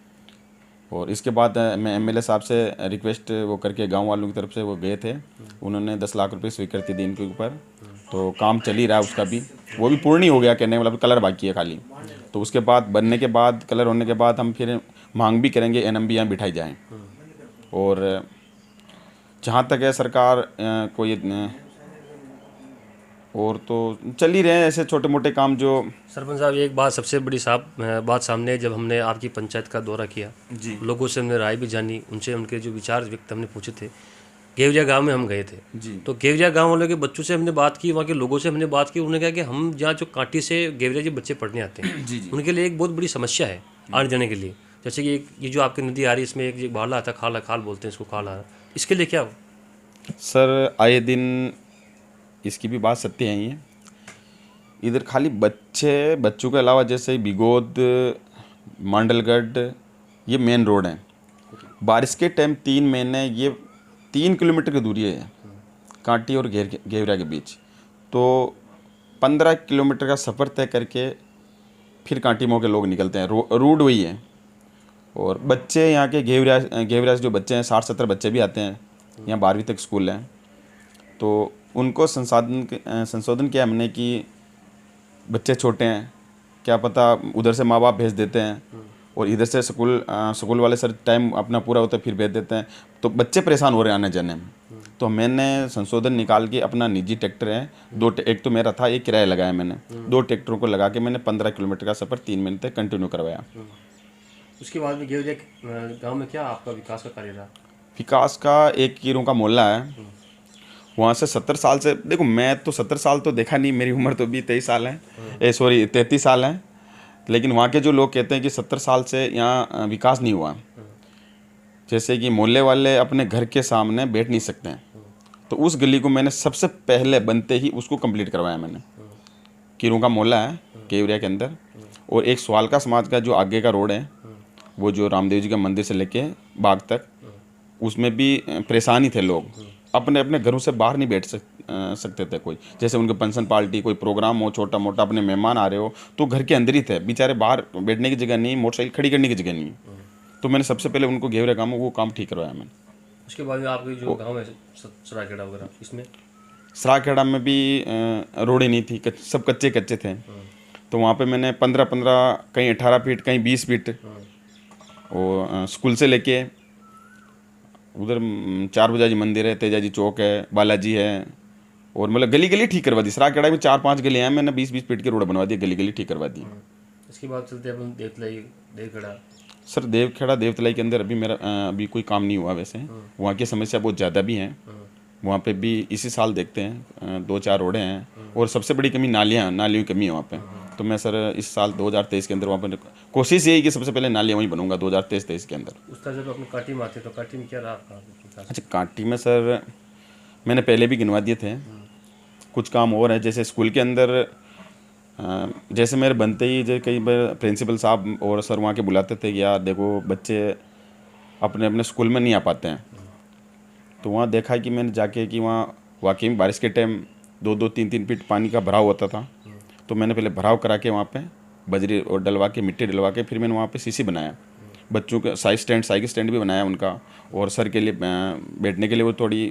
और इसके बाद मैं एमएलए साहब से रिक्वेस्ट वो करके गांव वालों की तरफ से वो गए थे, उन्होंने 10 लाख रुपए स्वीकृति दी इनके ऊपर। तो काम चल ही रहा है उसका भी, वो भी पूर्ण ही हो गया कहने वाला, कलर बाकी है खाली। तो उसके बाद बनने के बाद, कलर होने के बाद हम फिर मांग भी करेंगे एनएम भी यहाँ बिठाई जाएँ। और जहाँ तक है सरकार कोई और तो चल ही रहे हैं ऐसे छोटे मोटे काम जो। सरपंच साहब, एक बात सबसे बड़ी बात सामने है, जब हमने आपकी पंचायत का दौरा किया जी, लोगों से हमने राय भी जानी, उनसे उनके जो विचार व्यक्त हमने पूछे थे। गेवरिया गांव में हम गए थे जी, तो गेवरिया गांव वालों के बच्चों से हमने बात की, वहाँ के लोगों से हमने बात की। उन्होंने कहा कि हम जहाँ जो कांटी से गेवरिया जो बच्चे पढ़ने आते हैं जी, जी, उनके लिए एक बहुत बड़ी समस्या है आने जाने के लिए। जैसे कि ये जो आपकी नदी आ रही है, इसमें एक बाला आता है, खाल बोलते हैं इसको, खाल आ रहा, इसके लिए क्या हो? सर आए दिन इसकी भी बात सत्य है। ये इधर खाली बच्चों के अलावा जैसे बिगोद, मांडलगढ़, ये मेन रोड हैं। बारिश के टाइम 3 महीने ये 3 किलोमीटर की दूरी है कांटी और घेवरिया के बीच। तो 15 किलोमीटर का सफ़र तय करके फिर कांटी मोड़ के लोग निकलते हैं। रूट वही है। और बच्चे यहाँ के घेवरिया से जो बच्चे हैं, 60-70 बच्चे भी आते हैं यहाँ, 12वीं तक स्कूल है। तो उनको संशोधन किया हमने कि बच्चे छोटे हैं, क्या पता उधर से माँ बाप भेज देते हैं, और इधर से स्कूल वाले सर टाइम अपना पूरा होता है फिर भेज देते हैं, तो बच्चे परेशान हो रहे हैं आने जाने में। तो मैंने संशोधन निकाल के अपना निजी ट्रैक्टर है, एक तो मेरा था, एक किराया लगाया मैंने, 2 ट्रैक्टरों को लगा के मैंने 15 किलोमीटर का सफ़र 3 महीने तक कंटिन्यू करवाया। उसके बाद में गेवरिया गांव में क्या आपका विकास का कार्य रहा? विकास का एक कीरों का मोहल्ला है, वहाँ से 70 साल से, देखो मैं तो 70 साल तो देखा नहीं, मेरी उम्र तो भी 23 साल है, 33 साल है, लेकिन वहाँ के जो लोग कहते हैं कि 70 साल से यहाँ विकास नहीं हुआ। जैसे कि मोहल्ले वाले अपने घर के सामने बैठ नहीं सकते हैं, तो उस गली को मैंने सबसे पहले बनते ही उसको कंप्लीट करवाया मैंने। कीरों का मोहल्ला है केवरिया के अंदर, और एक स्वालका समाज का जो आगे का रोड है, वो जो रामदेव जी का मंदिर से लेके बाग तक, उसमें भी परेशानी थे लोग, अपने अपने घरों से बाहर नहीं बैठ सकते थे कोई, जैसे उनके फंक्शन पार्टी कोई प्रोग्राम हो छोटा मोटा, अपने मेहमान आ रहे हो तो घर के अंदर ही थे बेचारे, बाहर बैठने की जगह नहीं, मोटरसाइकिल खड़ी करने की जगह नहीं। तो मैंने सबसे पहले उनको घेवरे काम वो काम ठीक करवाया मैंने। उसके बाद में आपके जो गांव है सराखेड़ा वगैरह, इसमें सराखेड़ा में भी रोडें नहीं थी, सब कच्चे थे, तो वहाँ पे मैंने 15 कहीं 18 फीट कहीं 20 फीट, और स्कूल से लेके उधर 4 बजाजी मंदिर है, तेजाजी चौक है, बालाजी है, और मतलब गली गली ठीक करवा दी। सराखेड़ा में 4-5 गली हैं, मैंने 20-20 फीट की रोड बनवा दी, गली गली ठीक करवा दी। इसके बाद चलते हैं अपन देवखेड़ा। सर देवतलाई के अंदर अभी मेरा अभी कोई काम नहीं हुआ वैसे, वहाँ की समस्या बहुत ज़्यादा भी हैं, वहाँ पे भी इसी साल देखते हैं 2-4 रोडें हैं, और सबसे बड़ी कमी नालियों की कमी है वहाँ पे। तो मैं सर इस साल 2023 के अंदर वहाँ पर कोशिश यही कि सबसे पहले नालियाँ वहीं बनूंगा 2023 के अंदर। उस तरह जब अपनी काटी में आते तो काटी में क्या रहा आपका? अच्छा, काटी में सर मैंने पहले भी गिनवा दिए थे, कुछ काम और है, जैसे स्कूल के अंदर जैसे मेरे बनते ही जो कई बार प्रिंसिपल साहब और सर वहाँ के बुलाते थे कि यार देखो बच्चे अपने अपने स्कूल में नहीं आ पाते हैं, तो वहाँ देखा कि मैंने जाके कि वहाँ वाकई में बारिश के टाइम 2-2, 3-3 फीट पानी का भराव होता था, तो मैंने पहले भराव करा के वहाँ पे बजरी और डलवा के मिट्टी डलवा के फिर मैंने वहाँ पे सीसी बनाया, बच्चों का साइकिल स्टैंड भी बनाया उनका, और सर के लिए बैठने के लिए वो थोड़ी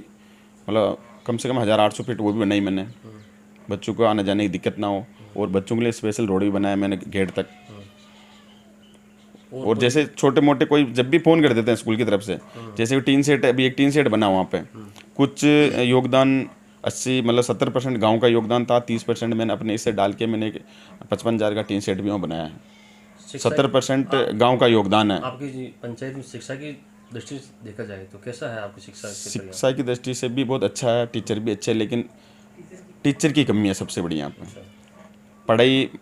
मतलब कम से कम 1800 फीट वो भी बनाई मैंने, बच्चों को आने जाने की दिक्कत ना हो, और बच्चों के लिए स्पेशल रोड भी बनाया मैंने गेट तक। और जैसे छोटे मोटे कोई जब भी फ़ोन कर देते हैं स्कूल की तरफ से, जैसे टीन सेट, अभी एक टीन सेट बना वहाँ पे, कुछ योगदान 80 मतलब 70% गांव का योगदान था, 30% मैंने अपने इससे डाल के मैंने 55,000 का टीन सेट भी वहाँ बनाया है। 70% गांव का योगदान है। आपकी पंचायत में शिक्षा की दृष्टि से देखा जाए तो कैसा है आपकी शिक्षा की दृष्टि से भी बहुत अच्छा है, टीचर भी अच्छे, लेकिन टीचर की कमी है सबसे बड़ी यहाँ पर।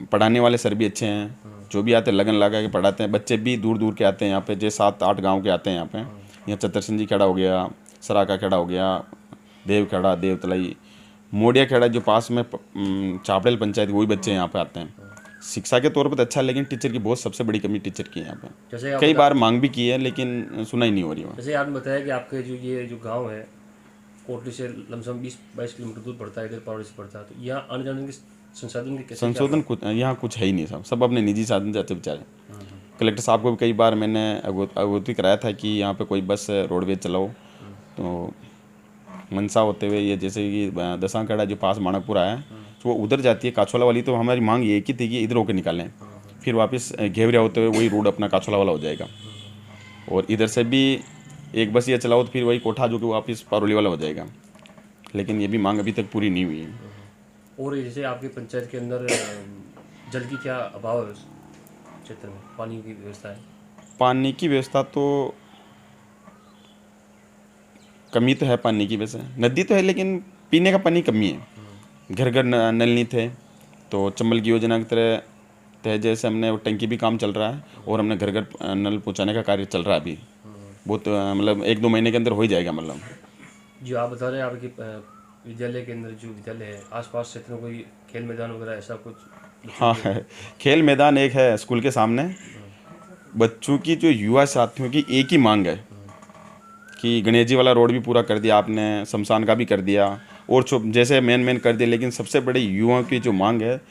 पढ़ाने वाले सर भी अच्छे हैं, जो भी आते हैं लगन लगा के पढ़ाते हैं, बच्चे भी दूर दूर के आते हैं यहाँ पे, जैसे 7-8 गांव के आते हैं यहाँ पे। यहाँ चतरसिंह जी खेड़ा हो गया, सराका खेड़ा हो गया, देव खेड़ा, देवतलाई, मोडिया खेड़ा जो पास में चापड़ेल पंचायत, वही बच्चे यहाँ पे आते हैं। शिक्षा के तौर पर अच्छा, लेकिन टीचर की बहुत सबसे बड़ी कमी टीचर की है यहाँ पे। कई बार मांग भी की है लेकिन सुनाई नहीं हो रही है। जैसे आपने बताया कि आपके जो गाँव है कोटली से लमसम 20-22 किलोमीटर दूर पड़ता है, इधर पावड़ी से पड़ता है, तो यहाँ आने जाने के संशोधन कुछ यहाँ कुछ है ही नहीं, सब अपने निजी साधन जाते बेचारे। कलेक्टर साहब को भी कई बार मैंने अवगत कराया था कि यहाँ पे कोई बस रोडवेज चलाओ, तो मनसा होते हुए ये जैसे कि दसाखेड़ा जो पास माणकपुर है, तो वो उधर जाती है काछोला वाली, तो हमारी मांग ये की थी कि इधर होकर निकालें, फिर वापस घेवरिया होते हुए वही रोड अपना काछोला वाला हो जाएगा, और इधर से भी एक बस ये चलाओ तो फिर वही कोठा जो कि वापस पारोली वाला हो जाएगा, लेकिन ये भी मांग अभी तक पूरी नहीं हुई है। और जैसे आपकी पंचायत के अंदर जल की क्या अभाव है उस क्षेत्र में, पानी की व्यवस्था है? पानी की व्यवस्था तो कमी तो है पानी की, वैसे नदी तो है लेकिन पीने का पानी कमी है। घर घर नल नहीं थे, तो चंबल की योजना की तरह जैसे हमने वो टंकी भी काम चल रहा है, और हमने घर घर नल पहुँचाने का कार्य चल रहा है अभी, बहुत मतलब 1-2 महीने के अंदर हो ही जाएगा। मतलब जो आप बता रहे हैं आपकी विद्यालय के अंदर जो विद्यालय है आसपास क्षेत्र में कोई खेल मैदान वगैरह ऐसा कुछ? हाँ है, खेल मैदान एक है स्कूल के सामने। बच्चों की जो युवा साथियों की एक ही मांग है कि गणेश जी वाला रोड भी पूरा कर दिया आपने, शमशान का भी कर दिया, और जैसे मेन कर दिया, लेकिन सबसे बड़े युवाओं की जो मांग है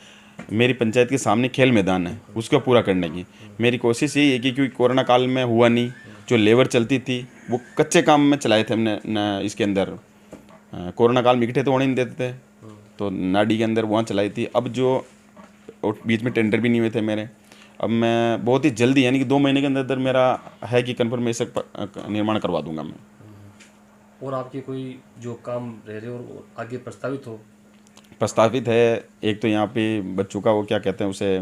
मेरी पंचायत के सामने खेल मैदान है, उसको पूरा करने की मेरी कोशिश यही है कि क्योंकि कोरोना काल में हुआ नहीं, जो लेबर चलती थी वो कच्चे काम में चलाए थे हमने इसके अंदर। कोरोना काल में इकट्ठे तो होने नहीं देते थे, तो नाडी के अंदर वहाँ चलाई थी। अब जो बीच में टेंडर भी नहीं हुए थे मेरे, अब मैं बहुत ही जल्दी यानी कि 2 महीने के अंदर अंदर मेरा है कि कन्फर्मेशन निर्माण करवा दूंगा मैं। और आपके कोई जो काम रह रहे और आगे प्रस्तावित हो? प्रस्तावित है एक तो यहाँ पे बच्चों का वो क्या कहते हैं उसे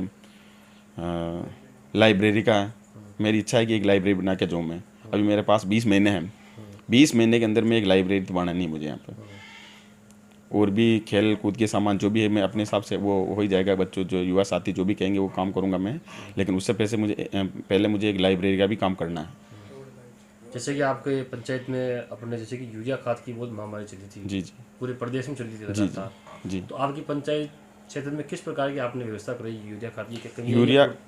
लाइब्रेरी का है। मेरी इच्छा है कि एक लाइब्रेरी बना के जाऊँ मैं। अभी मेरे पास 20 महीने हैं, 20 महीने के अंदर में एक लाइब्रेरी तो बनानी है मुझे यहाँ पे। और भी खेल कूद के सामान जो भी है मैं अपने हिसाब से वो हो ही जाएगा। बच्चों जो युवा साथी जो भी कहेंगे वो काम करूँगा मैं, लेकिन उससे पहले मुझे एक लाइब्रेरी का भी काम करना है। जैसे कि आपके पंचायत में अपने जैसे कि यूरिया खाद की बहुत महामारी चली थी, जी जी पूरे प्रदेश में चली थी जी लगातार। जी। तो आपकी पंचायत क्षेत्र में किस प्रकार की आपने व्यवस्था कराई यूरिया खाद की? कहीं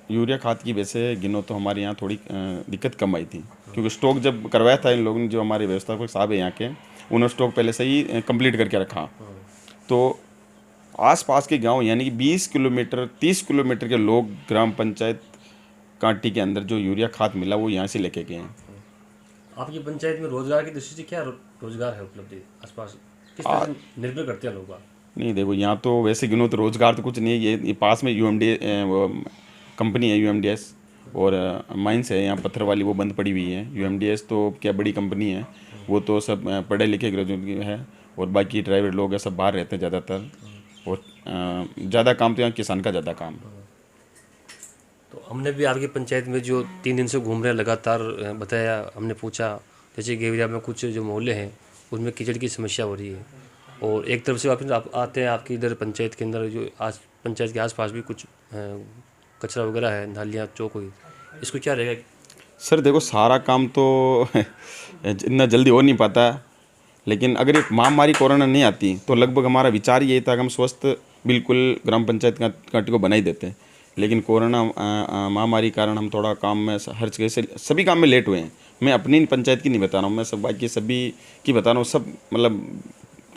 यूरिया खाद की वैसे गिनो तो हमारे यहाँ थोड़ी दिक्कत कम आई थी, क्योंकि स्टॉक जब करवाया था इन लोगों ने, जो हमारे व्यवस्थापक साहब है यहाँ के, उन्होंने स्टॉक पहले से ही कंप्लीट करके रखा। तो आसपास के गांव यानी कि 20 किलोमीटर 30 किलोमीटर के लोग ग्राम पंचायत कांटी के अंदर जो यूरिया खाद मिला वो यहाँ से लेके गए हैं। आपकी पंचायत में रोजगार की दृष्टि से क्या रोजगार है उपलब्ध आसपास? किस तरह से निर्भर करते हैं लोग? नहीं देखो, यहाँ तो वैसे गिनो तो रोजगार तो कुछ नहीं है। ये पास में UMD कंपनी है UMDS, और माइंस है यहाँ पत्थर वाली, वो बंद पड़ी हुई है। UMDS तो क्या बड़ी कंपनी है, वो तो सब पढ़े लिखे ग्रेजुएट है, और बाकी ड्राइवर लोग हैं सब बाहर रहते हैं ज़्यादातर। और ज़्यादा काम तो यहाँ किसान का ज़्यादा काम। तो हमने भी आपकी पंचायत में जो 3 दिन से घूम रहे हैं लगातार बताया, हमने पूछा जैसे गेवरिया में कुछ जो मोहल्ले हैं उसमें कीचड़ की समस्या हो रही है, और एक तरफ से आप आते हैं आपकी इधर पंचायत के अंदर जो आज पंचायत के आसपास भी कुछ कचरा वगैरह है, नालियाँ चौक हुई, इसको क्या रहेगा? सर देखो, सारा काम तो इतना जल्दी हो नहीं पाता, लेकिन अगर एक महामारी कोरोना नहीं आती तो लगभग हमारा विचार यही था कि हम स्वस्थ बिल्कुल ग्राम पंचायत कांटी को बना ही देते। लेकिन कोरोना महामारी कारण हम थोड़ा काम में हर जगह से सभी काम में लेट हुए हैं। मैं अपनी पंचायत की नहीं बता रहा हूँ, मैं सब बाकी सभी की बता रहा हूँ। सब मतलब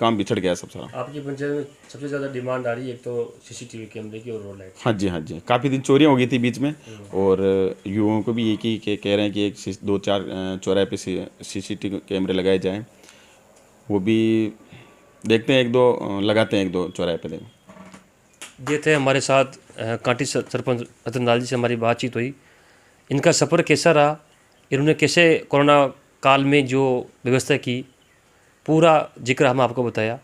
काम बिछड़ गया सब सारा। आपकी पंचायत में सबसे ज़्यादा डिमांड आ रही है एक तो CCTV कैमरे की और रोड लाइट। हाँ जी, काफ़ी दिन चोरियाँ हो गई थी बीच में, और युवाओं को भी एक ही कह रहे हैं कि एक 2-4 चौराहे पे CCTV कैमरे लगाए जाएँ। वो भी देखते हैं, 1-2 लगाते हैं, 1-2 चौराहे पे। ये थे हमारे साथ कांटी सरपंच रतन लाल जी से हमारी बातचीत हुई। इनका सफ़र कैसा रहा, इन्होंने कैसे कोरोना काल में जो व्यवस्था की, पूरा जिक्र हम आपको बताया।